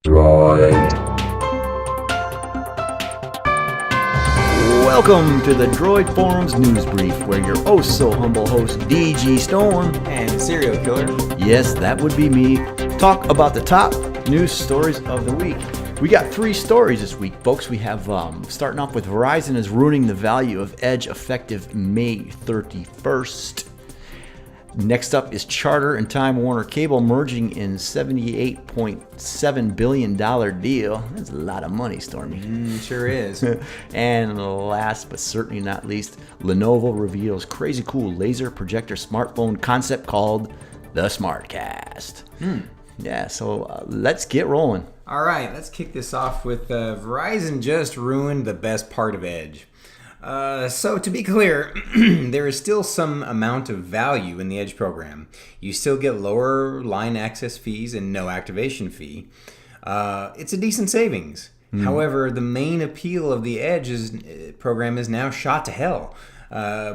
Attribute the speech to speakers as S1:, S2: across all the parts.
S1: Droid.
S2: Welcome to the Droid Forums News Brief, where your oh so humble host, DG Storm,
S3: and serial killer.
S2: yes, that would be me, talk about the top news stories of the week. We got 3 stories this week, folks. We have, starting off with Verizon is ruining the value of Edge effective May 31st. Next up is Charter and Time Warner Cable merging in $78.7 billion deal. That's a lot of money, Stormy.
S3: Sure is.
S2: And last but certainly not least, Lenovo reveals crazy cool laser projector smartphone concept called the SmartCast. Yeah, so let's get rolling.
S3: All right, let's kick this off with Verizon just ruined the best part of Edge. So to be clear, there is still some amount of value in the Edge program. You still get lower line access fees and no activation fee. It's a decent savings. However, the main appeal of the Edge program is now shot to hell.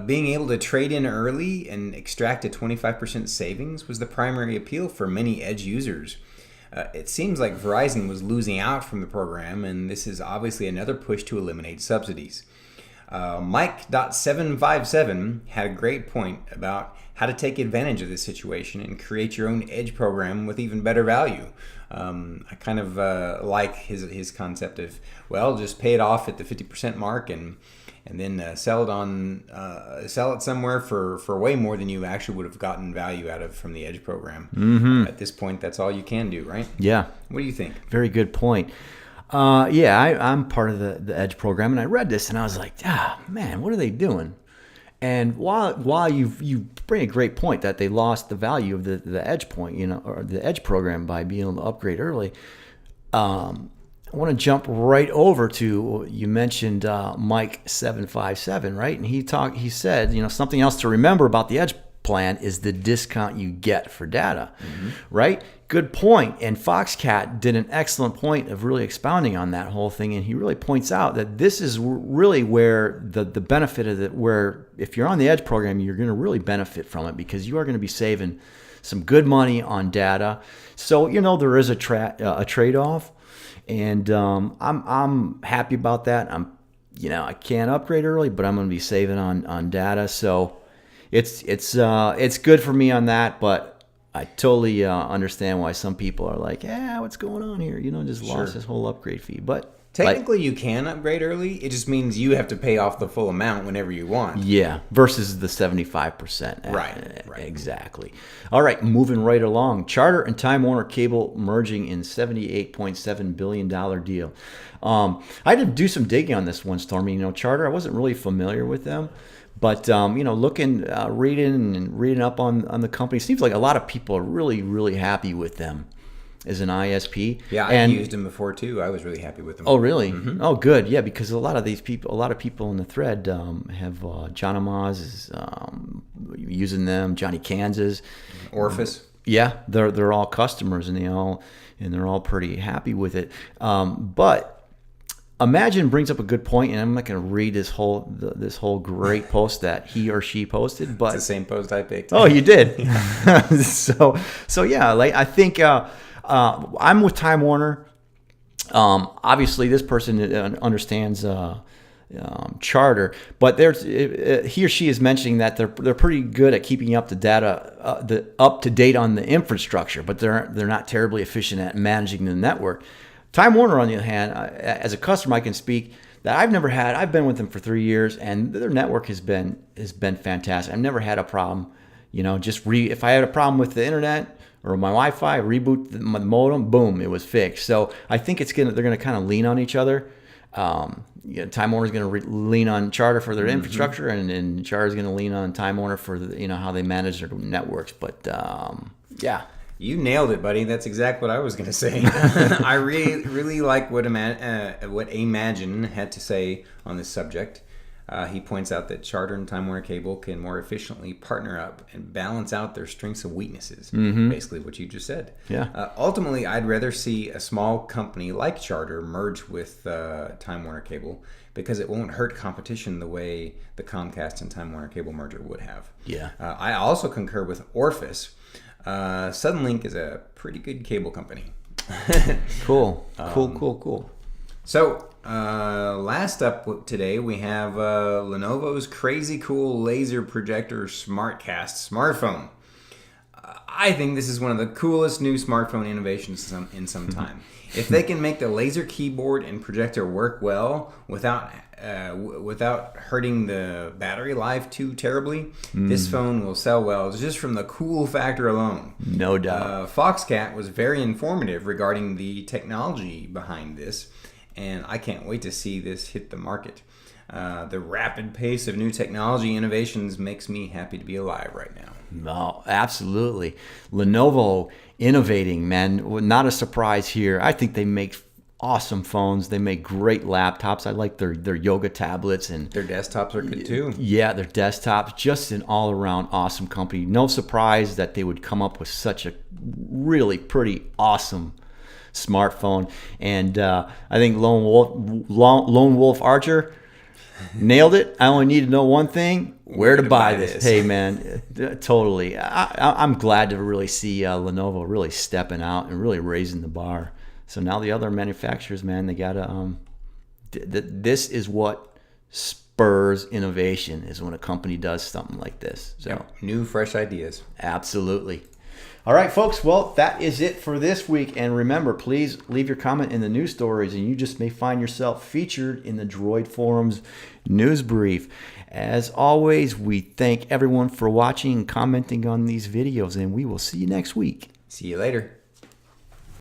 S3: Being able to trade in early and extract a 25% savings was the primary appeal for many Edge users. It seems like Verizon was losing out from the program, and this is obviously another push to eliminate subsidies. Mike.757 had a great point about how to take advantage of this situation and create your own Edge program with even better value. I kind of like his concept of, well, just pay it off at the 50% mark and then sell it somewhere for way more than you actually would have gotten value out of from the Edge program. At this point, that's all you can do, right?
S2: Yeah.
S3: What do you think?
S2: Very good point. I'm part of the Edge program, and I read this, and I was like, man, what are they doing? And while you bring a great point that they lost the value of the Edge point, or the Edge program by being able to upgrade early, I want to jump right over to, you mentioned Mike 757, right? And he said, something else to remember about the Edge plan is the discount you get for data, right? Good point. And Foxcat did an excellent point of really expounding on that whole thing. And he really points out that this is really where the benefit of it, where if you're on the Edge program, you're going to really benefit from it because you are going to be saving some good money on data. So, there is a trade-off. And I'm happy about that. I can't upgrade early, but I'm going to be saving on data. So it's good for me on that, but I totally understand why some people are like, what's going on here? Just lost this whole upgrade fee. But
S3: technically, you can upgrade early. It just means you have to pay off the full amount whenever you want.
S2: Yeah, versus the 75%.
S3: Right.
S2: Exactly. All right, moving right along. Charter and Time Warner Cable merging in $78.7 billion deal. I had to do some digging on this one, Stormy. Charter, I wasn't really familiar with them. But, reading up on the company, seems like a lot of people are really, really happy with them as an ISP.
S3: Yeah, I've used them before, too. I was really happy with them.
S2: Oh, really? Oh, good. Yeah, because a lot of people in the thread have John Amaz is using them, Johnny Kansas.
S3: Orifice.
S2: Yeah, they're all customers, and they're all pretty happy with it. But Imagine brings up a good point, and I'm not going to read this whole great post that he or she posted, but
S3: it's the same post I picked.
S2: Oh, you did. so yeah, I think I'm with Time Warner. Obviously, this person understands Charter, but he or she is mentioning that they're pretty good at keeping up the data, up to date on the infrastructure, but they're not terribly efficient at managing the network. Time Warner, on the other hand, as a customer, I can speak that I've been with them for 3 years, and their network has been fantastic. I've never had a problem. If I had a problem with the internet or my Wi-Fi, reboot the modem, boom, it was fixed. So I think they're going to kind of lean on each other. Time Warner is going to lean on Charter for their infrastructure, and Charter is going to lean on Time Warner for how they manage their networks. But yeah.
S3: You nailed it, buddy. That's exactly what I was going to say. I really like what Imagine had to say on this subject. He points out that Charter and Time Warner Cable can more efficiently partner up and balance out their strengths and weaknesses. Basically what you just said.
S2: Yeah.
S3: Ultimately, I'd rather see a small company like Charter merge with Time Warner Cable because it won't hurt competition the way the Comcast and Time Warner Cable merger would have.
S2: Yeah.
S3: I also concur with Orifice. Suddenlink is a pretty good cable company.
S2: Cool. Cool.
S3: So, last up today, we have Lenovo's crazy cool laser projector SmartCast smartphone. I think this is one of the coolest new smartphone innovations in some time. If they can make the laser keyboard and projector work well without hurting the battery life too terribly, this phone will sell well just from the cool factor alone.
S2: No doubt.
S3: Foxcat was very informative regarding the technology behind this, and I can't wait to see this hit the market. The rapid pace of new technology innovations makes me happy to be alive right now.
S2: No, absolutely. Lenovo innovating, man. Not a surprise here. I think they make awesome phones. They make great laptops. I like their yoga tablets, and
S3: Their desktops are good too.
S2: yeah, their desktops. Just an all-around awesome company. No surprise that they would come up with such a really pretty awesome smartphone. And I think Lone Wolf Archer nailed it. I only need to know one thing: where to buy this. Hey, man, totally. I'm glad to really see Lenovo really stepping out and really raising the bar. So now the other manufacturers, man, they gotta. This is what spurs innovation, is when a company does something like this. So
S3: New, fresh ideas.
S2: absolutely. All right, folks. Well, that is it for this week. And remember, please leave your comment in the news stories, and you just may find yourself featured in the Droid Forums news brief. As always, we thank everyone for watching and commenting on these videos, and we will see you next week.
S3: See you later.